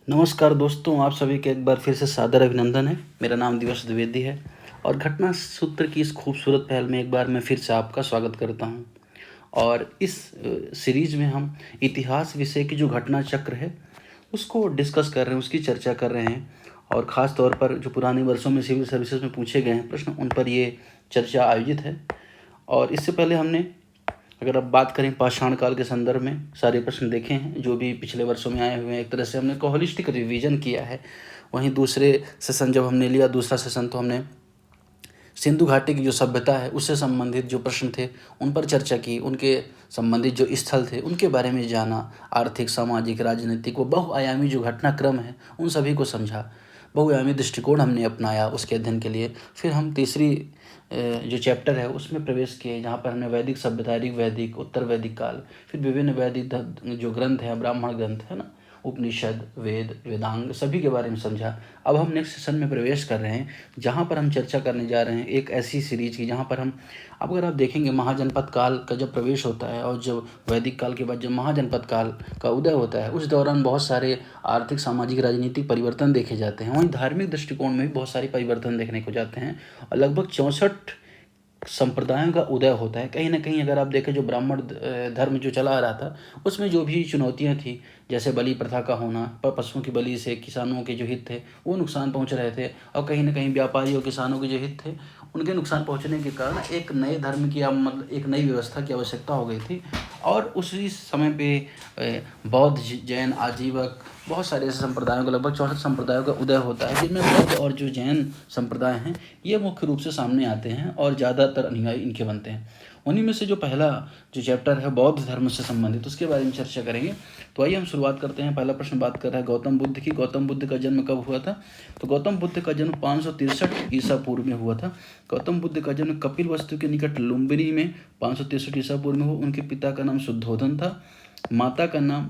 नमस्कार दोस्तों, आप सभी का एक बार फिर से सादर अभिनंदन है। मेरा नाम दिवस द्विवेदी है और घटना सूत्र की इस खूबसूरत पहल में एक बार मैं फिर से आपका स्वागत करता हूं। और इस सीरीज में हम इतिहास विषय की जो घटना चक्र है उसको डिस्कस कर रहे हैं, उसकी चर्चा कर रहे हैं। और ख़ास तौर पर जो पुराने वर्षों में सिविल सर्विसेज में पूछे गए हैं प्रश्न, उन पर ये चर्चा आयोजित है। और इससे पहले हमने, अगर अब बात करें पाषाण काल के संदर्भ में, सारे प्रश्न देखे हैं जो भी पिछले वर्षों में आए हुए हैं। एक तरह से हमने को होलिस्टिक रिवीजन किया है। वहीं दूसरे सेशन जब हमने लिया, दूसरा सेशन, तो हमने सिंधु घाटी की जो सभ्यता है उससे संबंधित जो प्रश्न थे उन पर चर्चा की, उनके संबंधित जो स्थल थे उनके बारे में जाना। आर्थिक, सामाजिक, राजनीतिक, वो बहुआयामी जो घटनाक्रम है उन सभी को समझा। बहुआयामी दृष्टिकोण हमने अपनाया उसके अध्ययन के लिए। फिर हम तीसरी जो चैप्टर है उसमें प्रवेश किए, जहाँ पर हमने वैदिक सभ्यता, ऋग वैदिक, उत्तर वैदिक काल, फिर विभिन्न वैदिक जो ग्रंथ हैं, ब्राह्मण ग्रंथ है ना, उपनिषद, वेद, वेदांग, सभी के बारे में समझा। अब हम नेक्स्ट सेशन में प्रवेश कर रहे हैं जहाँ पर हम चर्चा करने जा रहे हैं एक ऐसी सीरीज की जहाँ पर हम, अब अगर आप देखेंगे, महाजनपद काल का जब प्रवेश होता है और जब वैदिक काल के बाद जब महाजनपद काल का उदय होता है, उस दौरान बहुत सारे आर्थिक, सामाजिक, राजनीतिक परिवर्तन देखे जाते हैं। वहीं धार्मिक दृष्टिकोण में भी बहुत सारे परिवर्तन देखने को जाते हैं और लगभग 64 संप्रदायों का उदय होता है। कहीं ना कहीं अगर आप देखें, जो ब्राह्मण धर्म जो चला आ रहा था उसमें जो भी चुनौतियां थी, जैसे बलि प्रथा का होना, पशुओं की बलि से किसानों के जो हित थे वो नुकसान पहुंच रहे थे, और कहीं ना कहीं व्यापारी और किसानों के जो हित थे उनके नुकसान पहुंचने के कारण एक नए धर्म की, मतलब एक नई व्यवस्था की आवश्यकता हो गई थी। और उसी समय पे बौद्ध, जैन, आजीवक, बहुत सारे ऐसे संप्रदायों का, लगभग 64 संप्रदायों का उदय होता है, जिनमें बौद्ध और जो जैन संप्रदाय हैं ये मुख्य रूप से सामने आते हैं और ज़्यादातर अनुयायी इनके बनते हैं। उन्हीं में से जो पहला जो चैप्टर है बौद्ध धर्म से संबंधित, उसके बारे में चर्चा करेंगे। तो आइए हम शुरुआत करते हैं। पहला प्रश्न बात कर रहा है गौतम बुद्ध की। गौतम बुद्ध का जन्म कब हुआ था? तो गौतम बुद्ध का जन्म 563 ईसा पूर्व में हुआ था। गौतम बुद्ध का जन्म कपिल वस्तु के निकट लुम्बिनी में 563 ईसा पूर्व में हुआ। उनके पिता का नाम शुद्धोधन था, माता का नाम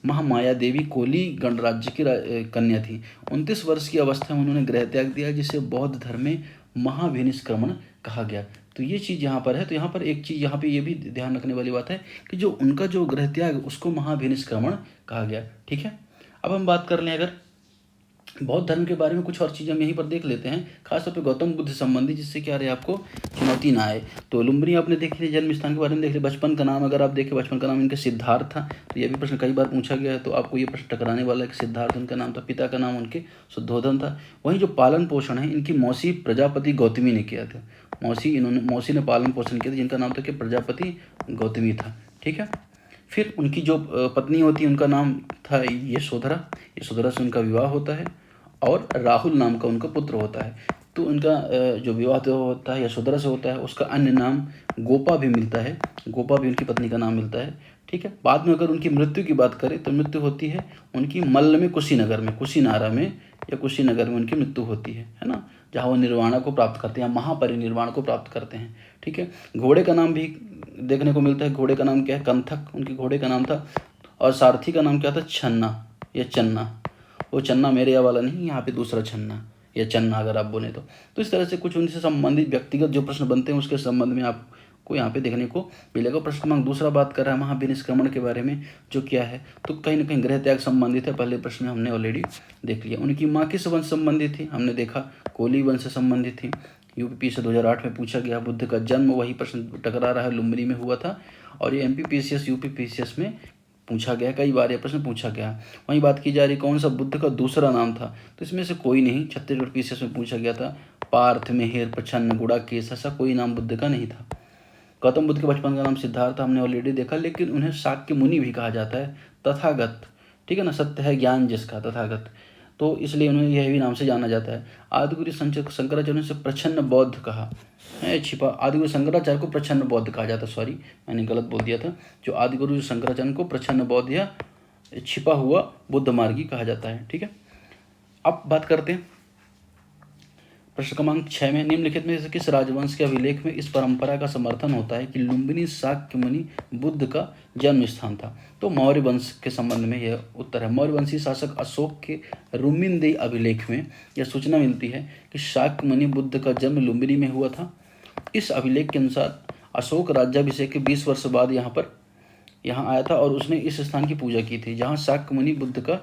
महामाया देवी कोली गणराज्य की कन्या थी। 29 वर्ष की अवस्था में उन्होंने गृह त्याग दिया, जिसे बौद्ध धर्म में महाभिनिष्क्रमण कहा गया। तो ये चीज़ यहाँ पर है। तो यहाँ पर एक चीज़ यहाँ पे ये भी ध्यान रखने वाली बात है कि जो उनका जो गृह त्याग, उसको महाभिनिष्क्रमण कहा गया। ठीक है, अब हम बात कर लें अगर बौद्ध धर्म के बारे में, कुछ और चीज़ें हम यहीं पर देख लेते हैं, खासतौर पे गौतम बुद्ध संबंधी, जिससे क्या रहे आपको चुनौती ना आए। तो लुम्बिनी आपने देख लिया, जन्म स्थान के बारे में देख लिया। बचपन का नाम अगर आप देखें, बचपन का नाम इनका सिद्धार्थ था। तो यह भी प्रश्न कई बार पूछा गया है, तो आपको ये प्रश्न टकराने वाला है कि सिद्धार्थ उनका नाम था, पिता का नाम उनके शुद्धोधन था। वहीं जो पालन पोषण है, इनकी मौसी प्रजापति गौतमी ने किया था। मौसी ने पालन पोषण किया था, जिनका नाम था कि प्रजापति गौतमी था। ठीक है, फिर उनकी जो पत्नी होती है उनका नाम था यशोधरा। यशोधरा से उनका विवाह होता है और राहुल नाम का उनका पुत्र होता है। तो उनका जो विवाह तो होता है यशोधरा से होता है, उसका अन्य नाम गोपा भी मिलता है। गोपा भी उनकी पत्नी का नाम मिलता है। ठीक है, बाद में अगर उनकी मृत्यु की बात करें तो मृत्यु होती है उनकी मल्ल में, कुशीनगर में, कुशीनारा में या कुशीनगर में उनकी मृत्यु होती है ना, जहाँ वो निर्वाणा को प्राप्त करते हैं, महापरिनिर्वाण को प्राप्त करते हैं। ठीक है, घोड़े का नाम भी देखने को मिलता है। घोड़े का नाम क्या है? कंथक उनके घोड़े का नाम था। और सारथी का नाम क्या था? छन्ना या चन्ना। वो चन्ना मेरे यहाँ वाला नहीं, यहाँ पे दूसरा छन्ना या चन्ना अगर आप बोले तो इस तरह से कुछ उनसे संबंधित व्यक्तिगत जो प्रश्न बनते हैं उसके संबंध में आपको यहाँ पे देखने को मिलेगा। प्रश्न क्रमांक दूसरा बात कर रहा है महाभिनिष्क्रमण के बारे में, जो क्या है, तो कहीं ना कहीं गृह त्याग संबंधित है। पहले प्रश्न में हमने ऑलरेडी देख लिया। उनकी माँ किस वंश संबंधित थी? हमने देखा कोली वंश से संबंधित थी। यूपी से 2008 में पूछा गया। बुद्ध का जन्म, वही प्रश्न टकरा रहा है, लुम्बिनी में हुआ था। और ये MPPCS UPPCS में पूछा गया, कई बार यह प्रश्न पूछा गया। वहीं बात की जा रही कौन सा बुद्ध का दूसरा नाम था, तो इसमें से कोई नहीं। छत्तीसगढ़ PCS में पूछा गया था। पार्थ, मेहर, प्रछन्न, गुड़ाकेश, ऐसा कोई नाम बुद्ध का नहीं था। गौतम बुद्ध के बचपन का नाम सिद्धार्थ हमने ऑलरेडी देखा, लेकिन उन्हें शाक्य मुनि भी कहा जाता है, तथागत। ठीक है ना, सत्य है ज्ञान जिसका, तथागत, तो इसलिए उन्हें यह भी नाम से जाना जाता है। आदिगुरु शंकराचार्य ने से प्रछन्न बौद्ध कहा है, छिपा। आदिगुरु शंकराचार्य को प्रछन्न बौद्ध कहा जाता है, सॉरी मैंने गलत बोल दिया था। जो आदिगुरु शंकराचार्य को प्रछन्न बौद्ध या छिपा हुआ बुद्ध मार्गी कहा जाता है। ठीक है, अब बात करते हैं प्रश्न क्रमांक 6 में, निम्नलिखित में से किस राजवंश के अभिलेख में इस परंपरा का समर्थन होता है कि लुम्बिनी शाक्य मुनि बुद्ध का जन्म स्थान था? तो मौर्य वंश के संबंध में यह उत्तर है। मौर्य वंशी शासक अशोक के रुमिनदेई अभिलेख में यह सूचना मिलती है कि शाक्य मुनि बुद्ध का जन्म लुम्बिनी में हुआ था। इस अभिलेख के अनुसार अशोक राज्याभिषेक के 20 वर्ष बाद यहाँ आया था और उसने इस स्थान की पूजा की थी, जहाँ शाक्य मुनि बुद्ध का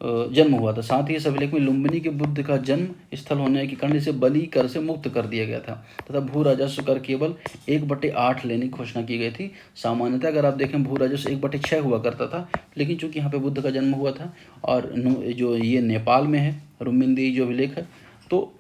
जन्म हुआ था। साथ ही इस अभिलेख में लुम्बिनी के बुद्ध का जन्म स्थल होने के कारण इसे बलि कर से मुक्त कर दिया गया था तथा भू राजस्व कर केवल 1/8 लेने की घोषणा की गई थी। सामान्यतः अगर आप देखें भू राजस्व 1/6 हुआ करता था, लेकिन चूंकि यहाँ पे बुद्ध का जन्म हुआ था और जो ये नेपाल में है रुम्बिनी जो अभिलेख है, तो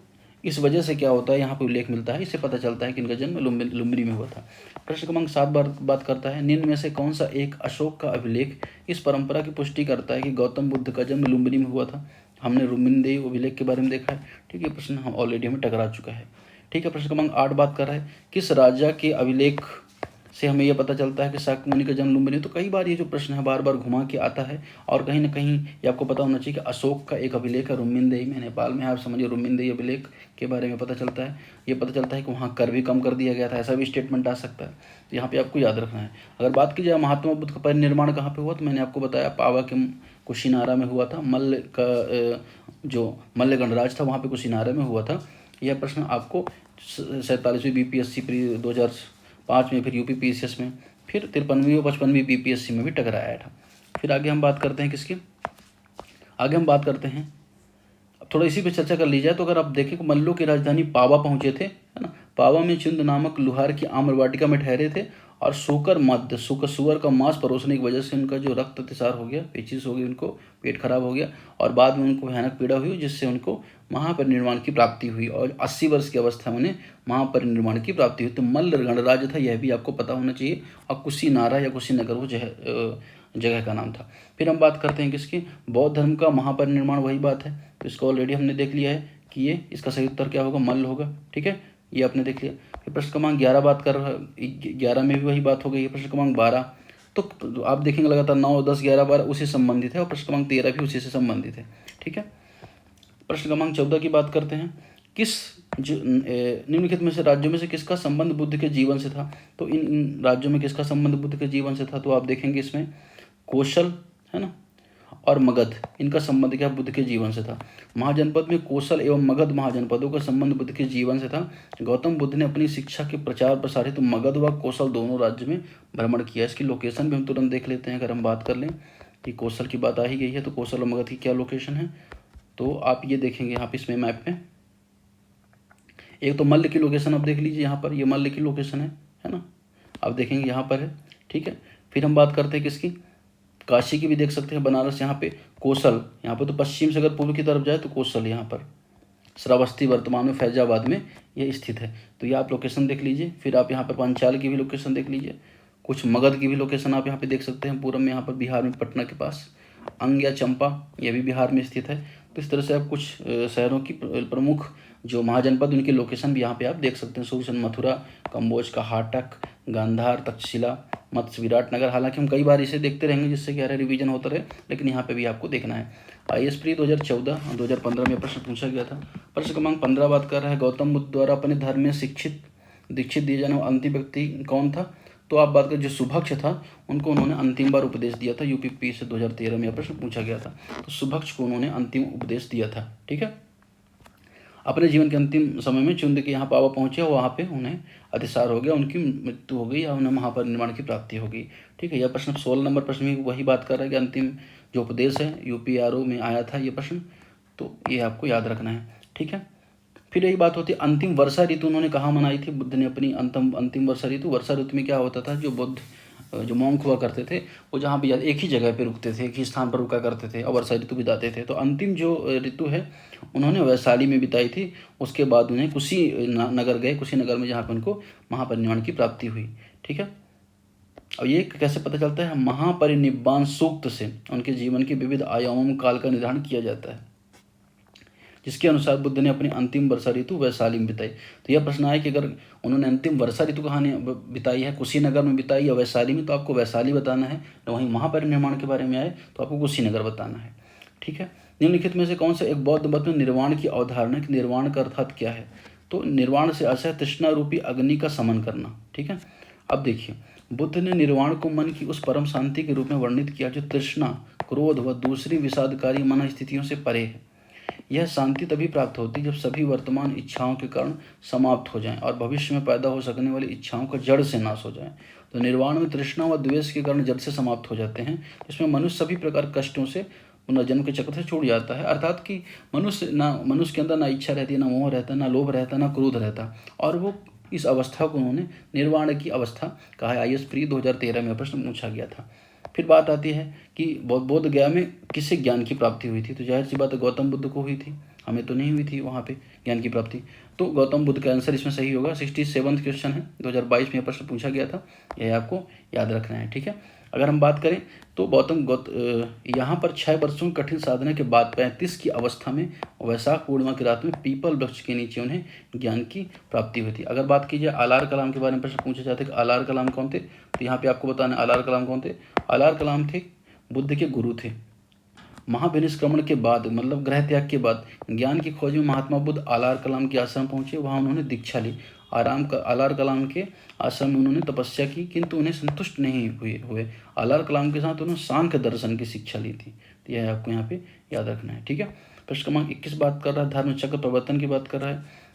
इस वजह से क्या होता है यहाँ पे उल्लेख मिलता है, इससे पता चलता है कि इनका जन्म लुम्बिनी में हुआ था। प्रश्न क्रमांक 7 बात करता है, निम्न में से कौन सा एक अशोक का अभिलेख इस परंपरा की पुष्टि करता है कि गौतम बुद्ध का जन्म लुम्बिनी में हुआ था। हमने रुम्बिनी अभिलेख के बारे में देखा है, ठीक है। प्रश्न हम ऑलरेडी हमें टकरा चुका है, ठीक है। प्रश्न क्रमांक 8 बात कर रहा है, किस राजा के अभिलेख से हमें यह पता चलता है कि शाक्य मुनि का जन्म लुम्बिनी। तो कई बार ये जो प्रश्न है बार बार घुमा के आता है, और कहीं ना कहीं ये आपको पता होना चाहिए कि अशोक का एक अभिलेख है रुम्बिनी में, नेपाल में। आप समझिए रुम्बिनी अभिलेख के बारे में पता चलता है, ये पता चलता है कि वहाँ कर भी कम कर दिया गया था, ऐसा भी स्टेटमेंट आ सकता है। तो यहाँ पे आपको याद रखना है। अगर बात की जाए महात्मा बुद्ध का परिनिर्माण कहाँ पे हुआ, तो मैंने आपको बताया पावा के कुशीनारा में हुआ था। मल्ल का जो मल्ल गणराज था वहाँ पे कुशीनारा में हुआ था। यह प्रश्न आपको 47वीं BPSC प्री 2005 में, फिर UP PCS में, फिर 53वीं और 55वीं BPSC में भी टकराया था। फिर आगे हम बात करते हैं किसकी, आगे हम बात करते हैं, अब थोड़ा इसी पे चर्चा कर ली जाए तो अगर आप देखें कि मल्लों की राजधानी पावा पहुंचे थे, है ना। पावा में चुंद नामक लुहार की आम्र वाटिका में ठहरे थे और सुअर का मांस परोसने की वजह से उनका जो रक्त अतिसार हो गया, पेचिस हो गई, उनको पेट खराब हो गया और बाद में उनको भयानक पीड़ा हुई, जिससे उनको महापरिनिर्वाण की प्राप्ति हुई और 80 वर्ष की अवस्था में उन्हें महापरिनिर्वाण की प्राप्ति हुई। तो मल्ल गणराज था, यह भी आपको पता होना चाहिए। और कुशीनारा या कुशीनगर वो जगह का नाम था। फिर हम बात करते हैं किसकी, बौद्ध धर्म का महापरिनिर्वाण, वही बात है। तो इसको ऑलरेडी हमने देख लिया है कि ये इसका सही उत्तर क्या होगा, मल्ल होगा, ठीक है, ये आपने देख लिया। फिर प्रश्न क्रमांक 11 बात कर रहा है, 11 में भी वही बात हो गई है। प्रश्न क्रमांक 12 तो आप देखेंगे लगातार 9, 10, 11, 12 उसी से संबंधित है और प्रश्न क्रमांक 13 भी उसी से संबंधित है, ठीक है। प्रश्न क्रमांक 14 की बात करते हैं, किस निम्नलिखित में से राज्यों में से किसका संबंध बुद्ध के जीवन से था। तो इन राज्यों में किसका संबंध बुद्ध के जीवन से था, तो आप देखेंगे इसमें कौशल, है ना, और मगध, इनका संबंध क्या बुद्ध के जीवन से था। महाजनपद में कौशल एवं मगध महाजनपदों का संबंध बुद्ध के जीवन से था। गौतम बुद्ध ने अपनी शिक्षा के प्रचार प्रसार हेतु मगध व कौशल दोनों राज्य में भ्रमण किया। इसकी लोकेशन भी हम तुरंत देख लेते हैं। अगर हम बात कर लें कि कौशल की बात आ ही गई है, तो कौशल और मगध की क्या लोकेशन है, तो आप ये देखेंगे यहाँ पे इसमें मैप में, एक तो मल्ल की लोकेशन आप देख लीजिए, यहाँ पर ये मल्ल की लोकेशन है ना, आप देखेंगे यहाँ पर है, ठीक है। फिर हम बात करते हैं किसकी, काशी की भी देख सकते हैं, बनारस, यहाँ पे कौशल, यहाँ पे तो पश्चिम से अगर पूर्व की तरफ जाए तो कौशल, यहाँ पर श्रावस्ती वर्तमान में फैजाबाद में ये स्थित है। तो ये आप लोकेशन देख लीजिए। फिर आप यहाँ पर पंचाल की भी लोकेशन देख लीजिए, कुछ मगध की भी लोकेशन आप यहाँ पे देख सकते हैं, पूरब में, यहाँ पर बिहार में पटना के पास। अंग या चंपा ये भी बिहार में स्थित है। तो इस तरह से आप कुछ शहरों की प्रमुख जो महाजनपद उनकी लोकेशन भी यहाँ पे आप देख सकते हैं। सूचन, मथुरा, कम्बोज का हाटक, गांधार, तक्षशिला, मत्स्य विराट नगर। हालांकि हम कई बार इसे देखते रहेंगे जिससे क्या है रिवीजन होता रहे, लेकिन यहाँ पे भी आपको देखना है। IAS प्री 2014 और 2015 में प्रश्न पूछा गया था। प्रश्न क्रमांक 15 बात कर रहा है, गौतम बुद्ध द्वारा अपने धर्म में दीक्षित दिए जाने वाला अंतिम व्यक्ति कौन था। तो आप बात करें जो सुभक्ष था, उनको उन्होंने अंतिम बार उपदेश दिया था। UP से 2013 में प्रश्न पूछा गया था, तो सुभक्ष को उन्होंने अंतिम उपदेश दिया था, ठीक है। अपने जीवन के अंतिम समय में चुंद के यहाँ पावा पहुँचे और वहाँ पे उन्हें अतिसार हो गया, उनकी मृत्यु हो गई या उन्हें महापरिनिर्वाण की प्राप्ति हो गई, ठीक है। यह प्रश्न 16 नंबर प्रश्न में वही बात कर रहा है कि अंतिम जो उपदेश है UPRO में आया था ये प्रश्न, तो ये आपको याद रखना है, ठीक है। फिर यही बात होती है, अंतिम वर्षा ऋतु उन्होंने कहाँ मनाई थी बुद्ध ने अपनी अंतिम वर्षा ऋतु। वर्षा ऋतु में क्या होता था, जो बुद्ध जो मॉन्क हुआ करते थे वो जहाँ भी एक ही जगह पे रुकते थे, एक ही स्थान पर रुका करते थे और वर्षा ऋतु बिताते थे। तो अंतिम जो ऋतु है उन्होंने वैशाली में बिताई थी। उसके बाद उन्हें कुशीनगर गए, कुशीनगर में जहाँ पर उनको महापरिनिर्वाण की प्राप्ति हुई, ठीक है। अब ये कैसे पता चलता है, महापरिनिब्बाण सूक्त से उनके जीवन के विविध आयामों काल का निर्धारण किया जाता है, जिसके अनुसार बुद्ध ने अपनी अंतिम वर्षा ऋतु वैशाली में बिताई। तो यह प्रश्न आया कि अगर उन्होंने अंतिम वर्षा ऋतु कहाँ बिताई है, कुशीनगर में बिताई या वैशाली में, तो आपको वैशाली बताना है। वहीं महापरिनिर्वाण के बारे में आए तो आपको कुशीनगर बताना है, ठीक है। निम्नलिखित में से कौन सा एक बौद्ध मत में निर्वाण की अवधारणा कि निर्वाण का अर्थात क्या है। तो निर्वाण से आशय तृष्णा रूपी अग्नि का समन करना, ठीक है। अब देखिए, बुद्ध ने निर्वाण को मन की उस परम शांति के रूप में वर्णित किया जो तृष्णा, क्रोध व दूसरी विषादकारी मन स्थितियों से परे है। यह शांति तभी प्राप्त होती जब सभी वर्तमान इच्छाओं के कारण समाप्त हो जाएं और भविष्य में पैदा हो सकने वाली इच्छाओं का जड़ से नाश हो जाए। तो निर्वाण में तृष्णा व द्वेष के कारण जड़ से समाप्त हो जाते हैं। इसमें मनुष्य सभी प्रकार कष्टों से पुनर्जन्म के चक्र से छूट जाता है। अर्थात कि मनुष्य के अंदर ना इच्छा रहती है, ना मोह रहता, ना लोभ रहता, ना क्रोध रहता, और वो इस अवस्था को उन्होंने निर्वाण की अवस्था कहा है। IAS प्री 2013 में प्रश्न पूछा गया था। फिर बात आती है कि बोध गया में किससे ज्ञान की प्राप्ति हुई थी? तो जाहिर सी बात है गौतम बुद्ध को हुई थी, हमें तो नहीं हुई थी वहाँ पे ज्ञान की प्राप्ति। तो गौतम बुद्ध का आंसर इसमें सही होगा। 67वां क्वेश्चन है, 2022 में प्रश्न पूछा गया था, यह आपको याद रखना है, ठीक है। अगर हम बात करें तो यहाँ पर 6 वर्षों की कठिन साधना के बाद 35 की अवस्था में वैशाख पूर्णिमा की रात में पीपल वृक्ष के नीचे उन्हें ज्ञान की प्राप्ति हुई थी। अगर बात कीजिए आलार कलाम के बारे में प्रश्न पूछे जाते कि आलार कलाम कौन थे, तो यहाँ पे आपको बताना आलार कलाम कौन थे। आलार कलाम थे बुद्ध के गुरु थे। महाविनिष्क्रमण के बाद, मतलब ग्रह त्याग के बाद, ज्ञान की खोज में महात्मा बुद्ध आलार कलाम के आश्रम पहुंचे। वहां उन्होंने दीक्षा ली। आलार कलाम के आश्रम में उन्होंने तपस्या की, किंतु उन्हें संतुष्ट नहीं हुए। आलार कलाम के साथ उन्होंने सांख्य दर्शन की शिक्षा ली थी। तो यह आपको यहाँ पे याद रखना है, ठीक है। प्रश्न क्रमांक 21 बात कर रहा है धर्म चक्र प्रवर्तन की बात कर रहा है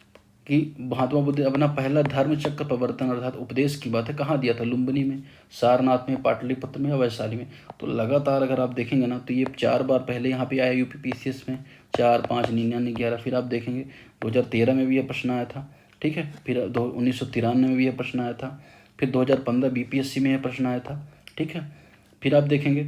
कि महात्मा बुद्ध ने अपना पहला धर्म चक्र प्रवर्तन अर्थात उपदेश की बात है कहाँ दिया था? लुम्बिनी में, सारनाथ में, पाटलिपुत्र में या वैशाली में। तो लगातार अगर आप देखेंगे ना तो ये 4 बार पहले यहाँ पे आया UPPCS में, 4, 5, 99, 11। फिर आप देखेंगे 2013 में भी यह प्रश्न आया था, ठीक है। फिर 1993 में भी यह प्रश्न आया था। फिर 2015 BPSC में यह प्रश्न आया था, ठीक है। फिर आप देखेंगे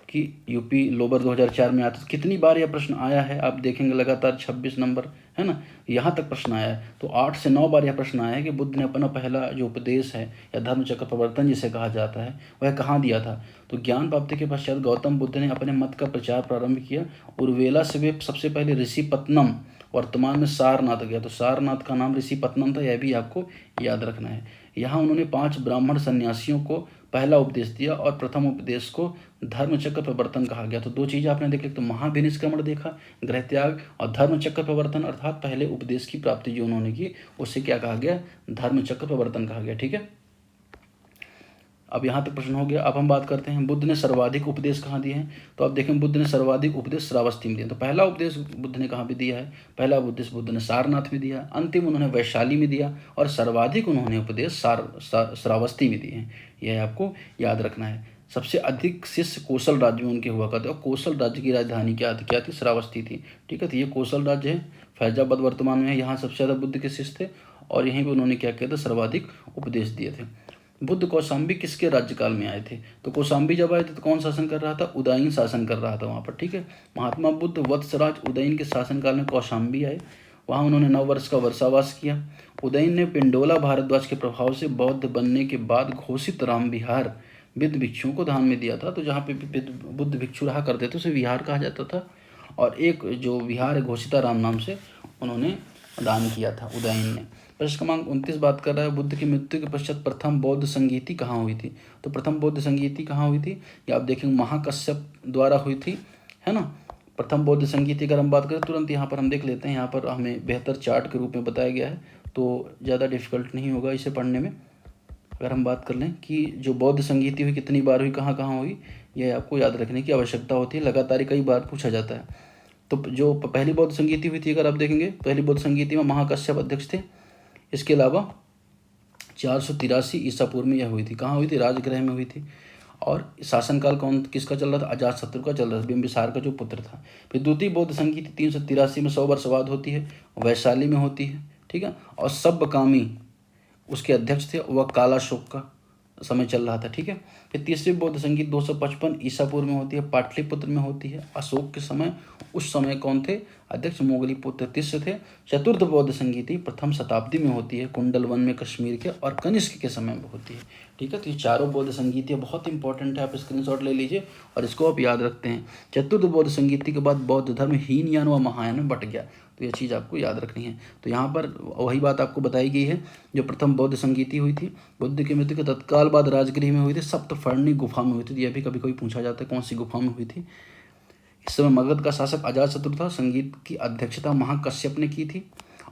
कि UP लोबर 2004 में आया था। कितनी बार यह प्रश्न आया है आप देखेंगे, लगातार 26 नंबर है ना, यहाँ तक प्रश्न आया है। तो 8 से 9 बार यह प्रश्न आया है कि बुद्ध ने अपना पहला जो उपदेश है या धर्म चक्र प्रवर्तन जिसे कहा जाता है वह कहाँ दिया था? तो ज्ञान प्राप्ति के पश्चात गौतम बुद्ध ने अपने मत का प्रचार प्रारंभ किया। उर्वेला से वे सबसे पहले ऋषिपत्नम, वर्तमान में सारनाथ गया। तो सारनाथ का नाम ऋषिपत्नम था, यह भी आपको याद रखना है। यहाँ उन्होंने 5 ब्राह्मण सन्यासियों को पहला उपदेश दिया और प्रथम उपदेश को धर्मचक्र प्रवर्तन कहा गया। तो 2 चीज़ आपने देख ली, तो महाविनिष्क्रमण देखा, गृह त्याग, और धर्मचक्र प्रवर्तन अर्थात पहले उपदेश की प्राप्ति जो उन्होंने की उससे क्या कहा गया? धर्मचक्र प्रवर्तन कहा गया, ठीक है। अब यहाँ तक प्रश्न हो गया। अब हम बात करते हैं बुद्ध ने सर्वाधिक उपदेश कहाँ दिए हैं। तो आप देखें बुद्ध ने सर्वाधिक उपदेश श्रावस्ती में दिया। तो पहला उपदेश बुद्ध ने कहाँ पे दिया है? पहला उपदेश बुद्ध ने सारनाथ में दिया, अंतिम उन्होंने वैशाली में दिया, और सर्वाधिक उन्होंने उपदेश श्रावस्ती में दिए हैं। यह आपको याद रखना है। सबसे अधिक शिष्य कौशल राज्य में उनके हुआ करते, और कौशल राज्य की राजधानी क्या थी? श्रावस्ती थी, ठीक है। तो ये कौशल राज्य है, फैजाबाद वर्तमान में है। यहाँ सबसे ज़्यादा बुद्ध के शिष्य थे और यहीं पर उन्होंने क्या किया था? सर्वाधिक उपदेश दिए थे। बुद्ध कौशाम्बी किसके राज्यकाल में आए थे? तो कौशाम्बी जब आए थे तो कौन शासन कर रहा था? उदयन शासन कर रहा था वहाँ पर, ठीक है। महात्मा बुद्ध वत्सराज उदयन के शासनकाल में कौशाम्बी आए। वहाँ उन्होंने 9 वर्ष का वर्षावास किया। उदयन ने पिंडोला भारद्वाज के प्रभाव से बौद्ध बनने के बाद घोषित राम विहार विद्ध भिक्षुओं को दान में दिया था। तो जहाँ पे बुद्ध भिक्षु रहा करते थे उसे विहार कहा जाता था, और एक जो विहार है घोषिता राम नाम से उन्होंने दान किया था उदयन ने। प्रश्न क्रमांक 29 बात कर रहा है बुद्ध की मृत्यु के पश्चात प्रथम बौद्ध संगीति कहाँ हुई थी। तो प्रथम बौद्ध संगीति कहाँ हुई थी? ये आप देखेंगे महाकश्यप द्वारा हुई थी, है ना। प्रथम बौद्ध संगीति अगर हम बात करें तुरंत यहाँ पर हम देख लेते हैं। यहाँ पर हमें बेहतर चार्ट के रूप में बताया गया है, तो ज़्यादा डिफिकल्ट नहीं होगा इसे पढ़ने में। अगर हम बात कर लें कि जो बौद्ध संगीति हुई कितनी बार हुई, कहाँ कहाँ हुई, यह आपको याद रखने की आवश्यकता होती है। लगातार कई बार पूछा जाता है। तो जो पहली बौद्ध संगीति हुई थी अगर आप देखेंगे, पहली बौद्ध संगीति में महाकश्यप अध्यक्ष थे। इसके अलावा 483 ईसा पूर्व में यह हुई थी। कहाँ हुई थी? राजगृह में हुई थी। और शासनकाल कौन किसका चल रहा था? अजातशत्रु का चल रहा था, बिंबिसार का जो पुत्र था। फिर द्वितीय बौद्ध संगीति 383 में 100 वर्ष बाद होती है, वैशाली में होती है, ठीक है। और सब्बकामी उसके अध्यक्ष थे, वह कालाशोक का समय चल रहा था, ठीक है। फिर तीसरी बौद्ध संगीत 255 ईसा पूर्व में होती है, पाटलिपुत्र में होती है, अशोक के समय। उस समय कौन थे अध्यक्ष? मोगलीपुत्र तिस्य थे। चतुर्थ बौद्ध संगीति प्रथम शताब्दी में होती है, कुंडलवन में कश्मीर के, और कनिष्क के समय में होती है, ठीक है। तो ये चारों बौद्ध संगीति बहुत इंपॉर्टेंट है, आप स्क्रीनशॉट ले लीजिए और इसको आप याद रखते हैं। चतुर्थ बौद्ध संगीति के बाद बौद्ध धर्म हीनयान व महायान में बट गया। तो ये चीज़ आपको याद रखनी है। तो यहाँ पर वही बात आपको बताई गई है जो प्रथम बौद्ध संगीति हुई थी बुद्ध की मृत्यु के तत्काल बाद राजगृह में हुई थी, सप्तफर्णी गुफा में हुई थी। यह भी कभी कभी पूछा जाता है कौन सी गुफा में हुई थी। इस समय मगध का शासक अजातशत्रु था। संगीत की अध्यक्षता महाकश्यप ने की थी,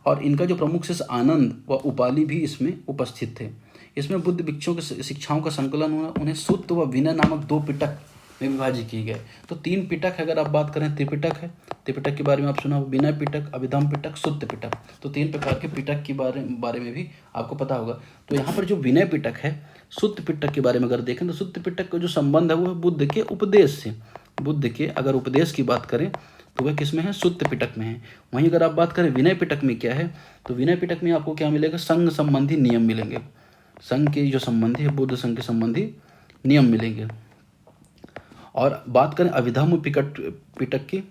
और इनका जो प्रमुख शिष्य आनंद व उपाली भी इसमें उपस्थित थे। इसमें बुद्ध भिक्षुओं की शिक्षाओं का संकलन हुआ। उन्हें सुत्त व विनय नामक 2 पिटक में विभाजित किए गए। तो 3 पिटक है, अगर आप बात करें त्रिपिटक है, त्रिपिटक के बारे में आप सुना, विनय पिटक, अभिधम पिटक, सुत्त पिटक। तो 3 प्रकार के पिटक के बारे में भी आपको पता होगा। तो यहाँ पर जो विनय पिटक है, सुत्त पिटक के बारे में अगर देखें तो सुत्त पिटक का जो संबंध है वो है बुद्ध के उपदेश से। बुद्ध के अगर उपदेश की बात करें तो वह किस में है, सुत्त पिटक में है। वहीं अगर आप बात करें विनय पिटक में क्या है, तो विनय पिटक में आपको क्या मिलेगा, संघ संबंधी नियम मिलेंगे। संघ के जो संबंधी है, बुद्ध संघ के संबंधी नियम मिलेंगे। और बात करें अभिधम्म पिटक की,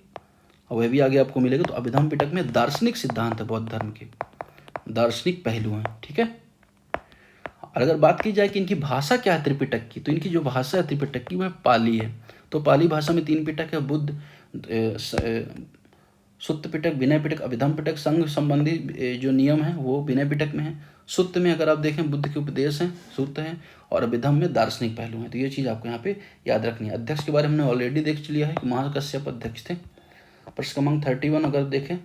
और वह भी आगे आपको मिलेगा। तो अभिधम्म पिटक में दार्शनिक सिद्धांत है, बौद्ध धर्म के दार्शनिक पहलू हैं, ठीक है। और अगर बात की जाए कि इनकी भाषा क्या है त्रिपिटक की, तो इनकी जो भाषा है त्रिपिटक की वह पाली है। तो पाली भाषा में 3 पिटक है, बुद्ध सुत्त पिटक, विनय पिटक, अभिधम्म पिटक। संघ संबंधी जो नियम है वो विनय पिटक में है। सुत्त में अगर आप देखें बुद्ध के उपदेश हैं, सुत्त है, और अभिधम्म में दार्शनिक पहलू हैं। तो ये चीज़ आपको यहाँ पे याद रखनी है। अध्यक्ष के बारे में हमने ऑलरेडी देख लिया है कि महाकश्यप अध्यक्ष थे। प्रश्न क्रमांक 31 अगर देखें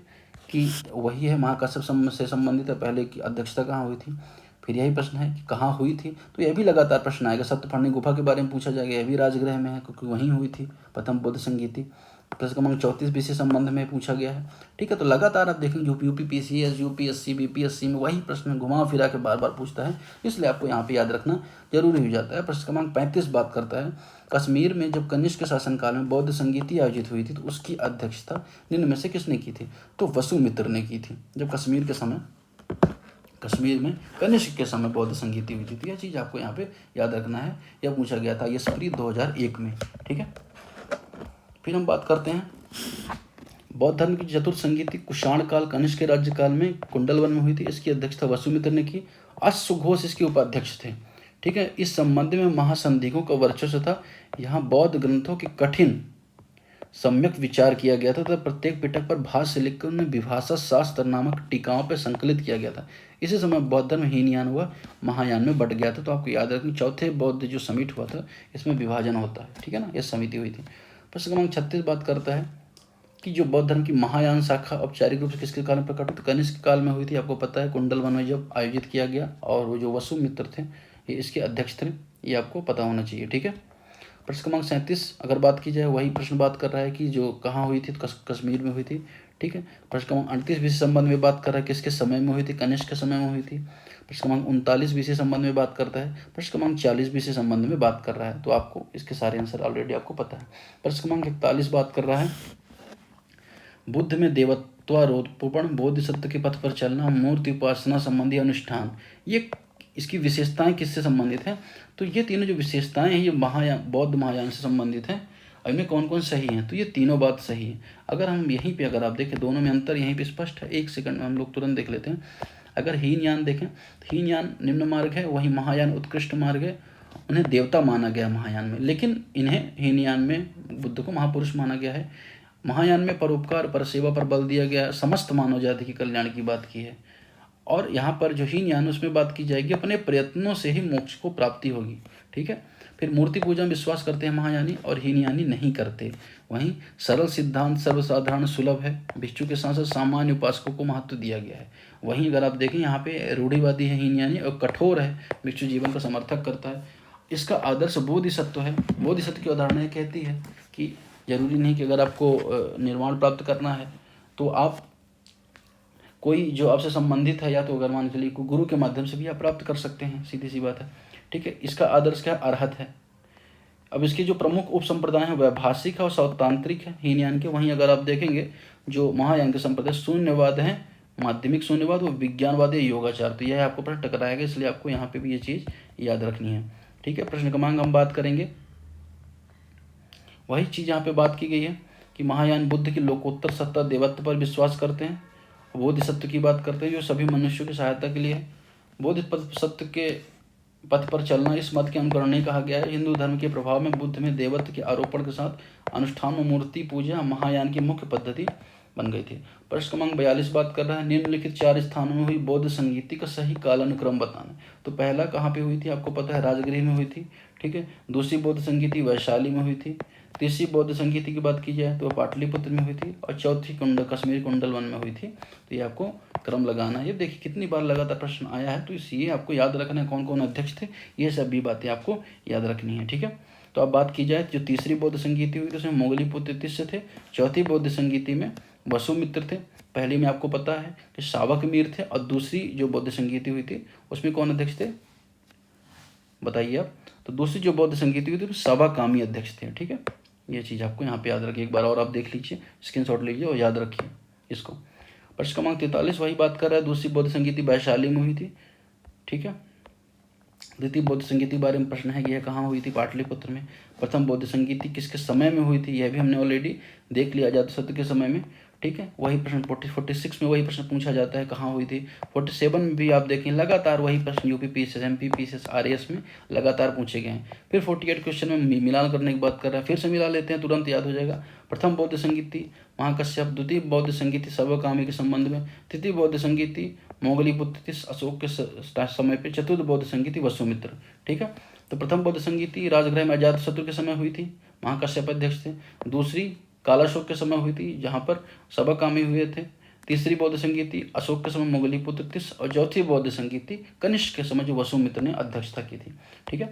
कि वही है, महाकश्यप से संबंधित है, पहले की अध्यक्षता कहाँ हुई थी। फिर यही प्रश्न है कि कहाँ हुई थी, तो यह भी लगातार प्रश्न आएगा। सप्तपर्णी गुफा के बारे में पूछा जाएगा, यह भी राजगृह में है क्योंकि वहीं हुई थी प्रथम बुद्ध संगीति। प्रश्न क्रमांक 34 भी इसी संबंध में पूछा गया है, ठीक है। तो लगातार आप देखेंगे यूपीपीसीएस, यूपीएससी, बीपीएससी में वही प्रश्न घुमा फिरा के बार बार पूछता है, इसलिए आपको यहाँ पे याद रखना जरूरी हो जाता है। प्रश्न क्रमांक 35 बात करता है कश्मीर में जब कनिष्क के शासनकाल में बौद्ध संगीति आयोजित हुई थी तो उसकी अध्यक्षता निम्न में से किसने की थी, तो वसुमित्र ने की थी। जब कश्मीर में कनिष्क के समय बौद्ध संगीति हुई थी। तो यह चीज़ आपको यहाँ पे याद रखना है, यह पूछा गया था, ये स्प्री 2001 में, ठीक है। फिर हम बात करते हैं बौद्ध धर्म की चतुर्थ संगीति कुषाण काल कनिष्क के राज्यकाल में कुंडलवन में हुई थी। इसकी अध्यक्षता वसुमित्र ने की। अश्वघोष इसके उपाध्यक्ष थे, ठीक है। इस संबंध में महासंधिकों का वर्चस्व था। यहाँ बौद्ध ग्रंथों के कठिन सम्यक विचार किया गया था तथा प्रत्येक पिटक पर भाष्य लिखकर उन्हें विभाषा शास्त्र नामक टीकाओं पर संकलित किया गया था। इसी समय बौद्ध धर्म हीनयान हुआ, महायान में बट गया था। तो आपको याद रखनी, चौथे बौद्ध जो समिट हुआ था इसमें विभाजन होता है, ठीक है ना, यह समिति हुई थी। प्रश्न क्रमांक 36 बात करता है कि जो बौद्ध धर्म की महायान शाखा औपचारिक रूप से किसके काल में प्रकट हुई, तो कनिष्क काल में हुई थी। आपको पता है कुंडलवन में जब आयोजित किया गया, और वो जो वसुमित्र थे ये इसके अध्यक्ष थे, ये आपको पता होना चाहिए, ठीक है। प्रश्न क्रमांक 37 अगर बात की जाए, वही प्रश्न बात कर रहा है कि जो कहाँ हुई थी, तो कश्मीर में हुई थी, ठीक है। प्रश्न क्रमांक 38 भी संबंध में बात कर रहा है, किसके समय में हुई थी, कनिष्क के समय में हुई थी। प्रश्न क्रमांक 39 भी संबंध में बात करता है। प्रश्न क्रमांक 40 भी संबंध में बात कर रहा है। तो आपको इसके सारे आंसर ऑलरेडी आपको पता है। प्रश्न क्रमांक 41 बात कर रहा है बुद्ध में देवत्वारोपण, बोधिसत्व के पथ पर चलना, मूर्ति उपासना संबंधी अनुष्ठान, ये इसकी विशेषताएं किससे संबंधित हैं, तो ये तीनों जो विशेषताएं हैं ये बौद्ध महायान से संबंधित हैं। और इनमें कौन कौन सही हैं, तो ये तीनों बात सही है। अगर हम यहीं पे अगर आप देखें, दोनों में अंतर यहीं पे स्पष्ट है। 1 सेकंड में हम लोग तुरंत देख लेते हैं। अगर हीनयान देखें, हीनयान निम्न मार्ग है, वहीं महायान उत्कृष्ट मार्ग है। उन्हें देवता माना गया महायान में, लेकिन इन्हें हीनयान में बुद्ध को महापुरुष माना गया है। महायान में परोपकार, पर सेवा पर बल दिया गया, समस्त मानव जाति की कल्याण की बात की है। और यहाँ पर जो हीनयान उसमें बात की जाएगी अपने प्रयत्नों से ही मोक्ष को प्राप्ति होगी, ठीक है। फिर मूर्ति पूजा में विश्वास करते हैं महायानी, और हीनयानी नहीं करते। वहीं सरल सिद्धांत सर्वसाधारण सुलभ है, भिक्षु के साथ साथ सामान्य उपासकों को महत्व दिया गया है। वहीं अगर आप देखें यहाँ पे रूढ़िवादी है हीनयानी, और कठोर है, भिक्षु जीवन का समर्थक करता है। इसका आदर्श बोधिसत्व है। बोधिसत्व की अवधारणा कहती है कि जरूरी नहीं कि अगर आपको निर्वाण प्राप्त करना है तो आप कोई जो आपसे संबंधित है, या तो अगर मान के लिए गुरु के माध्यम से भी आप प्राप्त कर सकते हैं, सीधी सी बात है, ठीक है। इसका आदर्श क्या है, अरहत है। अब इसके जो प्रमुख उप संप्रदाय हैं वैभाषिक है और सौतांत्रिक है हीनयान के। वहीं अगर आप देखेंगे जो महायान के संप्रदाय शून्यवाद है, माध्यमिक शून्यवाद, वो विज्ञानवाद है, योगाचार। तो यह आपको प्रश्न टकराएगा, इसलिए आपको यहाँ पे भी ये चीज़ याद रखनी है, ठीक है। प्रश्न क्रमांक हम बात करेंगे, वही चीज़ यहाँ पे बात की गई है कि महायान बुद्ध की लोकोत्तर सत्ता देवत्व पर विश्वास करते हैं। बोधिसत्व की बात करते हैं जो सभी मनुष्यों की सहायता के लिए है। बोधिसत्व के पथ पर चलना इस मत के अनुकरण नहीं कहा गया है। हिंदू धर्म के प्रभाव में बुद्ध में देवत्व के आरोपण के साथ अनुष्ठान में मूर्ति पूजा महायान की मुख्य पद्धति बन गई थी। प्रश्न क्रमांक 42 बात कर रहा है निम्नलिखित 4 स्थानों में हुई बौद्ध संगीति का सही कालानुक्रम बताना। तो पहला कहाँ पे हुई थी, आपको पता है राजगृह में हुई थी, ठीक है। दूसरी बौद्ध संगीति वैशाली में हुई थी। तीसरी बौद्ध संगीति की बात की जाए तो पाटलिपुत्र में हुई थी, और चौथी कश्मीर कुंडलवन में हुई थी। तो ये आपको क्रम लगाना है। ये देखिए कितनी बार लगातार प्रश्न आया है, तो इसलिए आपको याद रखना है कौन कौन अध्यक्ष थे, ये सब भी बातें आपको याद रखनी है, ठीक है। तो अब बात की जाए जो तीसरी बौद्ध संगीति हुई तो उसमें मोगलीपुत्र तिस्य थे। चौथी बौद्ध संगीति में वसुमित्र थे। पहली में आपको पता है कि शावक मीर थे, और दूसरी जो बौद्ध संगीति हुई थी उसमें कौन अध्यक्ष थे, बताइए आप। तो दूसरी जो बौद्ध संगीति हुई थी सभा कामी अध्यक्ष थे, ठीक है। ये चीज़ आपको यहाँ पे याद रखिए, एक बार और आप देख लीजिए, स्क्रीनशॉट लीजिए और याद रखिए इसको। प्रश्न क्रमांक 43 वही बात कर रहा है, दूसरी बौद्ध संगीति वैशाली में हुई थी। ठीक है, द्वितीय बौद्ध संगीति बारे में प्रश्न है, यह कहाँ हुई थी, पाटलिपुत्र में। प्रथम बौद्ध संगीति किसके समय में हुई थी, यह भी हमने ऑलरेडी देख लिया, अजातशत्रु के समय में। ठीक है, वही प्रश्न 46 में वही प्रश्न पूछा जाता है, कहाँ हुई थी। 47 में भी आप देखें लगातार वही प्रश्न UP PCS, MP PCS, RAS में लगातार पूछे गए हैं। फिर 48 क्वेश्चन में मिलान करने की बात कर रहा है, फिर से मिला लेते हैं, तुरंत याद हो जाएगा। प्रथम बौद्ध संगीति महाकश्यप, द्वितीय बौद्ध संगीति सर्वकामी के संबंध में, तृतीय बौद्ध संगीति मोगलीपुत्र अशोक के समय पे, चतुर्थ बौद्ध संगीति वसुमित्र। ठीक है, तो प्रथम बौद्ध संगीति राजगृह में अजातशत्रु के समय हुई थी, महाकश्यप अध्यक्ष थे। दूसरी कालाशोक के समय हुई थी, जहाँ पर सबकामी हुए थे। तीसरी बौद्ध संगीति अशोक के समय मोगलीपुत्र थे, और चौथी बौद्ध संगीति कनिष्क के समय जो वसुमित्र ने अध्यक्षता की थी। ठीक है,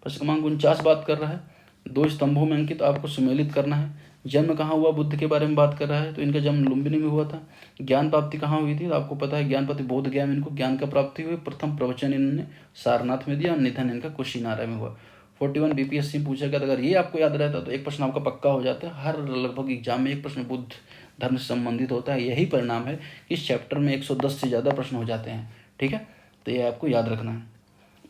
प्रश्न क्रमांक 49 बात कर रहा है, 2 स्तंभों में अंकित आपको सुमेलित करना है। जन्म कहाँ हुआ, बुद्ध के बारे में बात कर रहा है, तो इनका जन्म लुम्बिनी में हुआ था। ज्ञान प्राप्ति कहाँ हुई थी, तो आपको पता है ज्ञान प्राप्ति बोध गया में इनको ज्ञान का प्राप्ति हुई। प्रथम प्रवचन इन्होंने सारनाथ में दिया और निधन इनका कुशीनारा में हुआ। 41 बीपीएससी में पूछा गया था, अगर ये आपको याद रहता तो एक प्रश्न आपका पक्का हो जाता है। हर लगभग एग्जाम में एक प्रश्न बुद्ध धर्म से संबंधित होता है, यही परिणाम है कि इस चैप्टर में 110 से ज़्यादा प्रश्न हो जाते हैं। ठीक है, तो ये आपको याद रखना है।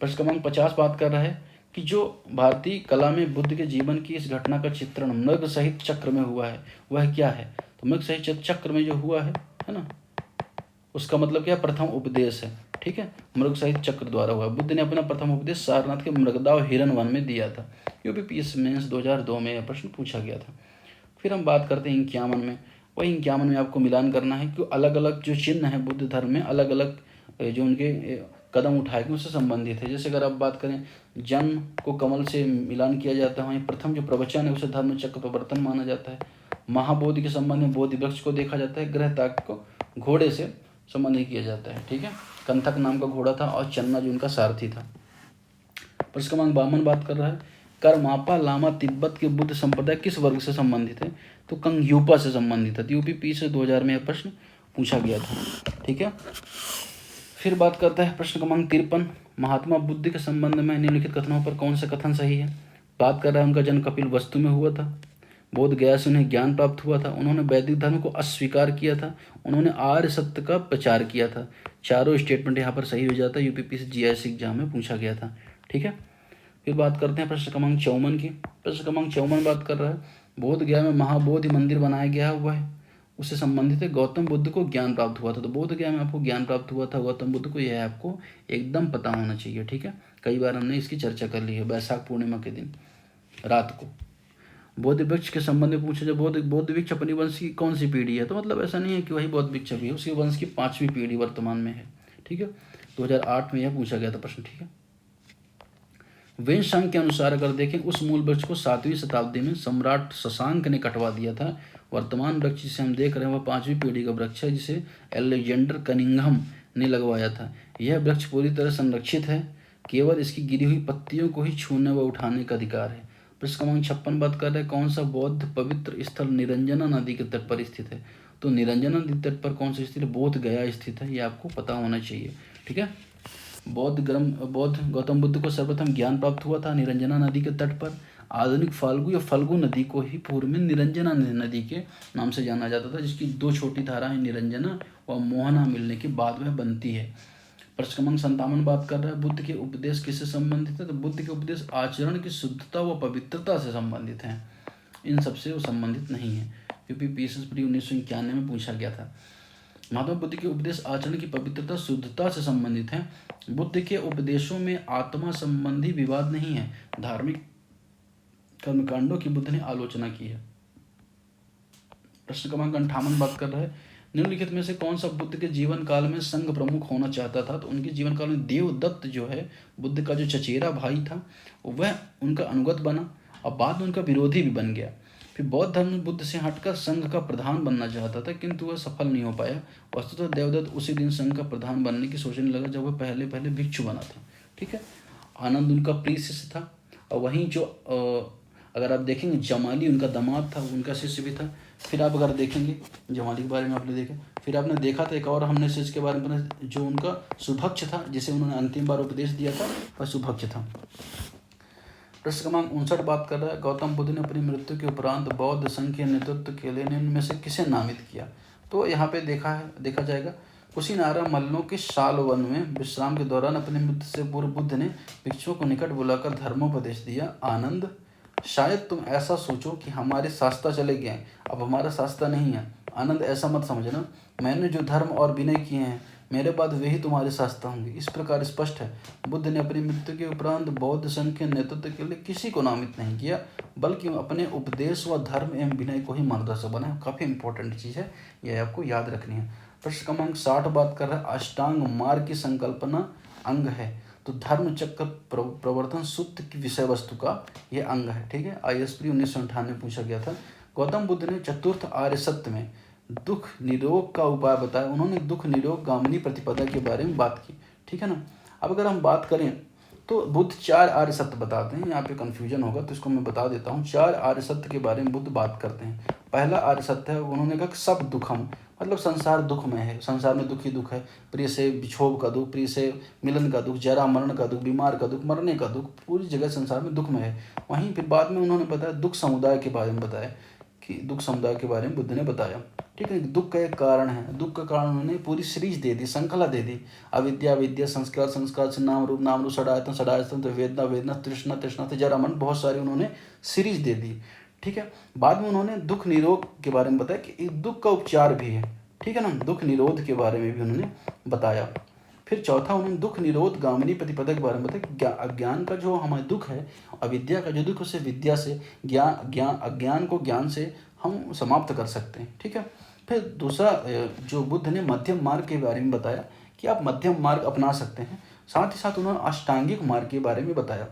प्रश्न क्रमांक 50 बात कर रहा है कि जो भारतीय कला में बुद्ध के जीवन की इस घटना का चित्रण मृग सहित चक्र में हुआ है, वह क्या है। तो मृग सहित चक्र में जो हुआ है ना, उसका मतलब क्या, प्रथम उपदेश है। ठीक है, मृग सहित चक्र द्वारा हुआ। बुद्ध ने अपना प्रथम उपदेश सारनाथ के मृगदा और हिरण वन में दिया था। यूपीपीएससी मेंस 2002 में यह प्रश्न पूछा गया था। फिर हम बात करते हैं 51 में, वही 51 में आपको मिलान करना है कि अलग अलग जो चिन्ह है बुद्ध धर्म में, अलग अलग जो उनके कदम उठाए गए उससे संबंधित है। जैसे अगर आप बात करें, जन्म को कमल से मिलान किया जाता है, वहीं प्रथम जो प्रवचन है उसे धर्म चक्र प्रवर्तन माना जाता है। महाबोधि के संबंध में बोधि वृक्ष को देखा जाता है। ग्रह ताक को घोड़े से संबंधित किया जाता है। ठीक है, कंथक नाम का घोड़ा था और चन्ना जो उनका सारथी था। प्रश्न क्रमांक 52 बात कर रहा है, करमापा लामा तिब्बत के बुद्ध संप्रदाय किस वर्ग से संबंधित है, तो कंगयूपा से संबंधित है। यूपीपी से 2000 में यह प्रश्न पूछा गया था। ठीक है, फिर बात करता है प्रश्न क्रमांक 53, महात्मा बुद्ध के संबंध में निम्नलिखित कथनों पर कौन सा कथन सही है। बात कर रहा है उनका जन्म कपिल वस्तु में हुआ था, बोध गया से उन्हें ज्ञान प्राप्त हुआ था, उन्होंने वैदिक धर्म को अस्वीकार किया था, उन्होंने आर्य सत्य का प्रचार किया था। चारों स्टेटमेंट यहाँ पर सही हो जाता है, यूपीपी से जीआईएस एग्जाम में पूछा गया था। ठीक है, फिर बात करते हैं प्रश्न क्रमांक 54 की। प्रश्न क्रमांक 54 बात कर रहा है, बोध गया में महाबोधि मंदिर बनाया गया हुआ है, उससे संबंधित है। गौतम बुद्ध को ज्ञान प्राप्त हुआ था, तो बोध गया में आपको ज्ञान प्राप्त हुआ था गौतम बुद्ध को, यह आपको एकदम पता होना चाहिए। ठीक है, कई बार हमने इसकी चर्चा कर ली है। वैशाख पूर्णिमा के दिन रात को बोध वृक्ष के संबंध में पूछा, जब बोध वृक्ष अपनी वंश की कौन सी पीढ़ी है, तो मतलब ऐसा नहीं है कि वही बोध वृक्ष अभी है, उसके वंश की 5वीं पीढ़ी वर्तमान में है। ठीक है, 2008 में यह पूछा गया था प्रश्न। ठीक है, वेंशंग के अनुसार अगर देखें, उस मूल वृक्ष को 7वीं शताब्दी में सम्राट शशांक ने कटवा दिया था। वर्तमान वृक्ष जिसे हम देख रहे हैं वह 5वीं पीढ़ी का वृक्ष है, जिसे एलेक्जेंडर कनिंघम ने लगवाया था। यह वृक्ष पूरी तरह संरक्षित है, केवल इसकी गिरी हुई पत्तियों को ही छूने व उठाने का अधिकार है। प्रश्न क्रमांक 56 बात कर रहे हैं, कौन सा बौद्ध पवित्र स्थल निरंजना नदी के तट पर स्थित है, तो निरंजना नदी तट पर कौन सा स्थित है, बोध गया स्थित है, ये आपको पता होना चाहिए। ठीक है, बौद्ध गौतम बुद्ध को सर्वप्रथम ज्ञान प्राप्त हुआ था निरंजना नदी के तट पर। आधुनिक फाल्गु या फल्गु नदी को ही पूर्व में निरंजना नदी के नाम से जाना जाता था, जिसकी 2 छोटी धाराएं निरंजना व मोहना मिलने के बाद वह बनती है। प्रश्न क्रमांक 57 बात कर रहा है, बुद्ध के उपदेश किससे संबंधित है, तो बुद्ध के उपदेश आचरण की शुद्धता व पवित्रता से संबंधित हैं, इन सबसे वो संबंधित नहीं है। यूपीपीएससी 1991 में पूछा गया था। महात्मा बुद्ध के उपदेश आचरण की पवित्रता शुद्धता से संबंधित हैं। बुद्ध के उपदेशों में आत्मा संबंधी विवाद नहीं है। धार्मिक कर्मकांडों की बुद्ध ने आलोचना की है। प्रश्न क्रमांक 58 बात कर रहा है, निम्नलिखित में से कौन सा बुद्ध के जीवन काल में संघ प्रमुख होना चाहता था, तो उनके जीवन काल में देवदत्त जो है बुद्ध का जो चचेरा भाई था वह उनका अनुगत बना और बाद में उनका विरोधी भी बन गया। फिर बौद्ध धर्म में बुद्ध से हटकर संघ का प्रधान बनना चाहता था, किंतु वह सफल नहीं हो पाया। वस्तुतः देवदत्त उसी दिन संघ का प्रधान बनने की सोचने लगा जब वह पहले भिक्षु बना था। ठीक है, आनंद उनका प्रिय शिष्य था, और वहीं जो अगर आप देखेंगे जमाली उनका दामाद था, उनका शिष्य भी था। फिर आप अगर देखेंगे जमाली के बारे में आपने देखा, फिर आपने देखा था एक और हमने शिष्य के बारे में जो उनका सुभक्ष था, जिसे उन्होंने अंतिम बार उपदेश दिया था, वह सुभक्ष था। प्रश्न क्रमांक 59 बात कर रहा है, गौतम बुद्ध ने अपनी मृत्यु के उपरांत बौद्ध संघ के नेतृत्व के लिए इनमें से किसे नामित किया? तो यहाँ पे देखा जाएगा, कुशीनारा मल्लों के शाल वन में विश्राम के दौरान अपनी मृत्यु से पूर्व बुद्ध ने भिक्षुओं को निकट बुलाकर धर्मोपदेश दिया। आनंद, शायद तुम ऐसा सोचो कि हमारे शास्त्र चले गए, अब हमारा शास्त्र नहीं है। आनंद, ऐसा मत समझना, मैंने जो धर्म और विनय किए हैं मेरे बाद वे ही तुम्हारे शास्त्र होंगे। इस प्रकार स्पष्ट है, बुद्ध ने अपनी मृत्यु के उपरांत बौद्ध संघ के नेतृत्व के लिए किसी को नामित नहीं किया, बल्कि अपने उपदेश व धर्म एवं विनय को ही मार्गदर्शक बनाया। काफ़ी इंपॉर्टेंट चीज़ है, यह आपको याद रखनी है। प्रश्न क्रमांक 60 बात कर रहा है, अष्टांग मार्ग की संकल्पना अंग है, तो धर्म चक्र प्रवर्तन सूत्र की विषय वस्तु का यह अंग है। ठीक है, ISP 1998 पूछा गया था। गौतम बुद्ध ने चतुर्थ आर्य सत्य में दुख निरोग का उपाय बताया। उन्होंने दुख निरोग गामिनी प्रतिपदा के बारे में बात की। ठीक है ना। अब अगर हम बात करें तो बुद्ध 4 आर्य सत्य बताते हैं। यहाँ पे कन्फ्यूजन होगा तो इसको मैं बता देता हूँ। 4 आर्य सत्य के बारे में बुद्ध बात करते हैं। पहला आर्य सत्य है, उन्होंने कहा कि सब दुखम, मतलब संसार दुख में है, संसार में दुख ही दुख है। प्रिय से विछोभ का दुख, प्रिय से मिलन का दुख, जरा मरण का दुख, बीमार का दुख, मरने का दुख, पूरी जगह संसार में दुख में है। वहीं फिर बाद में उन्होंने बताया दुख समुदाय के बारे में बताया कि दुख समुदाय के बारे में बुद्ध ने बताया। ठीक है, दुख का एक कारण है, दुख का कारण उन्होंने पूरी सीरीज दे दी, श्रृंखला दे दी। अविद्या विद्या संस्कार संस्कार से नाम रूप षडायतन षडायतन वेदना वेदना तृष्णा तृष्णा से जरा मन, बहुत सारी उन्होंने सीरीज दे दी। ठीक है, बाद में उन्होंने दुख निरोध के बारे में बताया कि दुख का उपचार भी है। ठीक है ना, दुख निरोध के बारे में भी उन्होंने बताया। फिर चौथा उन्होंने दुख निरोध गामिनी प्रतिपदा के बारे में बताया। अज्ञान का जो हमारा दुख है, अविद्या का जो दुख, उसे विद्या से, अज्ञान को ज्ञान से हम समाप्त कर सकते हैं। ठीक है, फिर दूसरा जो बुद्ध ने मध्यम मार्ग के बारे में बताया कि आप मध्यम मार्ग अपना सकते हैं। साथ ही साथ उन्होंने अष्टांगिक मार्ग के बारे में बताया।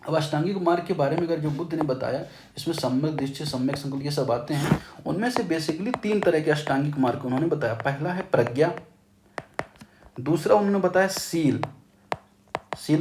अब अष्टांगिक मार्ग के बारे में अगर जो बुद्ध ने बताया, इसमें सम्यक दृष्टि, सम्यक संकल्प, ये सब बातें हैं। उनमें से बेसिकली 3 तरह के अष्टांगिक मार्ग उन्होंने बताया। पहला है प्रज्ञा, दूसरा उन्होंने बताया सील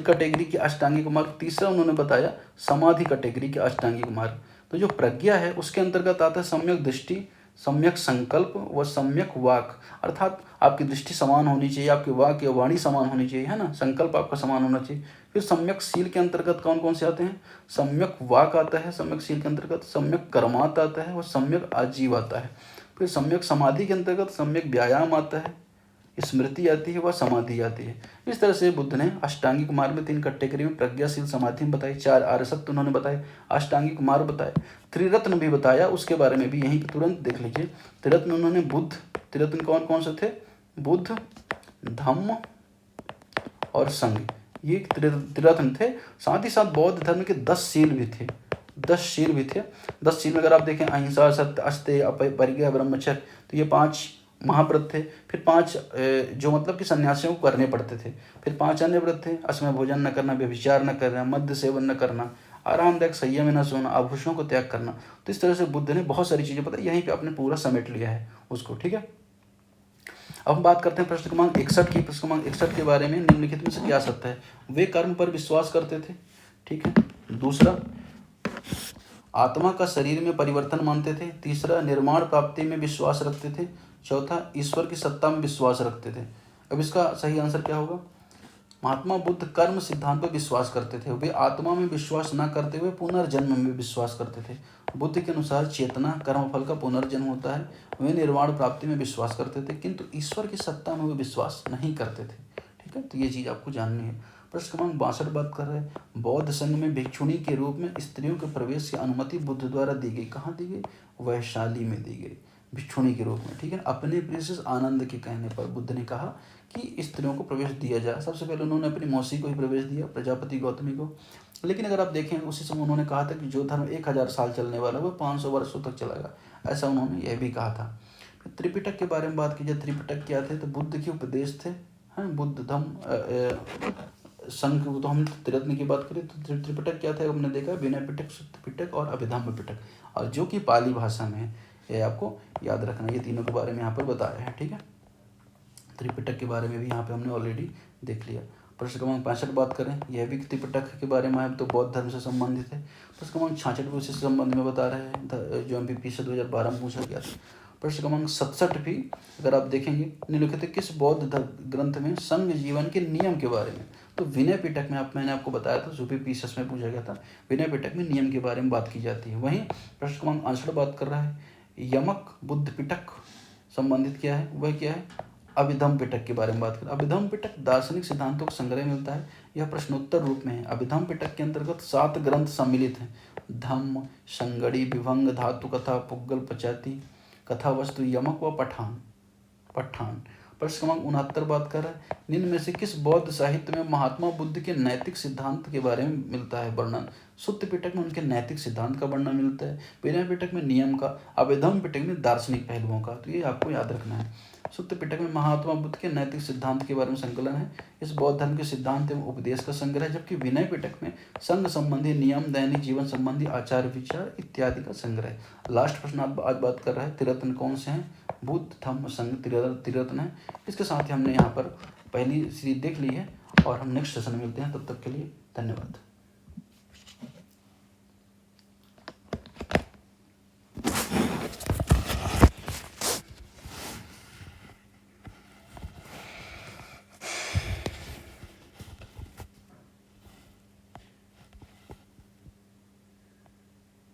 कैटेगरी के अष्टांगिक मार्ग, तीसरा उन्होंने बताया समाधि कैटेगरी के अष्टांगिक मार्ग। तो जो प्रज्ञा है उसके अंतर्गत आता है सम्यक दृष्टि, सम्यक संकल्प व सम्यक वाक, अर्थात आपकी दृष्टि समान होनी चाहिए, आपकी वाक या वाणी समान होनी चाहिए, है ना, संकल्प आपका समान होना चाहिए। फिर सम्यक शील के अंतर्गत कौन कौन से आते हैं? सम्यक वाक आता है सम्यक शील के अंतर्गत, सम्यक कर्मात आता है और सम्यक आजीव आता है। फिर सम्यक समाधि के अंतर्गत सम्यक व्यायाम आता है, स्मृति आती है, वह समाधि आती है। इस तरह से बुद्ध ने अष्टांगिक मार्ग में 3 कैटेगरी में प्रज्ञाशील समाधि में बताई, 4 आर्य सत्य उन्होंने बताए, अष्टांगिक मार्ग बताए, त्रिरत्न भी बताया। उसके बारे में भी यहीं पर तुरंत देख लीजिए। त्रिरत्न उन्होंने त्रिरत्न कौन कौन से थे? बुद्ध, धम्म और संघ, ये त्रिरत्न थे। साथ ही साथ बौद्ध धर्म के 10 शील भी थे। 10 शील भी थे। 10 शील में अगर आप देखें, अहिंसा, सत्य, अस्तेय, अपरिग्रह, ब्रह्मचर्य, तो ये 5 महाव्रत थे। फिर 5 जो मतलब कि सन्यासियों को करने पड़ते थे। फिर 5 अन्य व्रत थे, असमय भोजन न करना, व्यभिचार न करना, मद्य सेवन न करना, आरामदायक शय्या में न सोना, आभूषणों को त्याग करना। तो इस तरह से बुद्ध ने बहुत सारी चीज़ें बताई, यहीं पे आपने पूरा समेट लिया है उसको। ठीक है, अब हम बात करते हैं प्रश्न क्रमांक 61 की। प्रश्न क्रमांक 61 के बारे में, निम्नलिखित में से क्या सत्य है? वे कर्म पर विश्वास करते थे। ठीक है, दूसरा आत्मा का शरीर में परिवर्तन मानते थे। तीसरा निर्माण प्राप्ति में विश्वास रखते थे। चौथा ईश्वर की सत्ता में विश्वास रखते थे। अब इसका सही आंसर क्या होगा? महात्मा बुद्ध कर्म सिद्धांत पर विश्वास करते थे। वे आत्मा में विश्वास न करते हुए पुनर्जन्म में विश्वास करते थे। बुद्ध के अनुसार चेतना कर्मफल का पुनर्जन्म होता है। वे निर्वाण प्राप्ति में विश्वास करते थे, किंतु ईश्वर की सत्ता में वे विश्वास नहीं करते थे। ठीक है, तो ये चीज़ आपको जाननी है। प्रश्न क्रमांक 62 बात कर रहे हैं, बौद्ध संघ में भिक्षुणी के रूप में स्त्रियों के प्रवेश की अनुमति बुद्ध द्वारा दी गई। कहाँ दी गई? वैशाली में दी गई, भिक्षुणी के रूप में। ठीक है, अपने प्रिंसेस आनंद के कहने पर बुद्ध ने कहा कि स्त्रियों को प्रवेश दिया जाए। सबसे पहले उन्होंने अपनी मौसी को ही प्रवेश दिया, प्रजापति गौतमी को। लेकिन अगर आप देखें, उसी समय उन्होंने कहा था कि जो धर्म 1000 साल चलने वाला वो 500 वर्षों तक चलेगा, ऐसा उन्होंने यह भी कहा था। फिर त्रिपिटक के बारे में बात की जाए, त्रिपिटक क्या थे? तो बुद्ध के उपदेश थे। हाँ, बुद्ध धम्म संघ, तो हम त्रिरत्न की बात करें तो त्रिपिटक क्या था? हमने देखा विनय पिटक, सुत्त पिटक और अभिधम्म पिटक, और जो कि पाली भाषा में है। ये आपको याद रखना, ये तीनों के बारे में यहाँ पर बताया है। ठीक है, त्रिपिटक के बारे में भी यहाँ पे हमने ऑलरेडी देख लिया। प्रश्न क्रमांक 65 बात करें, यह भी त्रिपिटक के बारे में है, तो बौद्ध धर्म से संबंधित है। प्रश्न क्रमांक 66 भी उसी से संबंध में बता रहे हैं, जो MPP से 2012 में पूछा गया था। प्रश्न क्रमांक 67 भी अगर आप देखेंगे, निम्नलिखित किस बौद्ध ग्रंथ में संघ जीवन के नियम के बारे में? तो विनय पिटक में मैंने आपको बताया था, यूपीपीएसएस में पूछा गया था। विनय पिटक में नियम के बारे में बात की जाती है। वहीं प्रश्न क्रमांक 68 बात कर रहा है यमक बुद्ध पिटक संबंधित क्या है, वह क्या है, अभिधम पिटक के बारे में बात करें। अभिधम पिटक दार्शनिक सिद्धांतों का संग्रह मिलता है। यह प्रश्नोत्तर रूप में है। अभिधम पिटक के अंतर्गत 7 ग्रंथ सम्मिलित हैं। धम्म, संगड़ी, विभंग, धातु कथा, पुग्गल, पचाती, कथा वस्तु, यमक व पठान। प्रश्न क्रमांक 69 बात कर रहा है निम्न में से किस बौद्ध साहित्य में महात्मा बुद्ध के नैतिक सिद्धांत के बारे में मिलता है वर्णन। सुत्त पिटक में उनके नैतिक सिद्धांत का वर्णन मिलता है। विनय पिटक में नियम का, अभिधम पिटक में दार्शनिक पहलुओं का। तो ये आपको याद रखना है। सुत्त पिटक में महात्मा बुद्ध के नैतिक सिद्धांत के बारे में संकलन है। इस बौद्ध धर्म के सिद्धांत एवं उपदेश का संग्रह है। जबकि विनय पिटक में संघ संबंधी नियम, दैनिक जीवन संबंधी आचार विचार इत्यादि का संग्रह है। लास्ट प्रश्न आज बात कर रहा है त्रिरत्न कौन से हैं। बुद्ध, धम्म, संघ त्रिरत्न है। इसके साथ ही हमने यहाँ पर पहली सीरीज देख ली है और हम नेक्स्ट सेशन में मिलते हैं। तब तक के लिए धन्यवाद।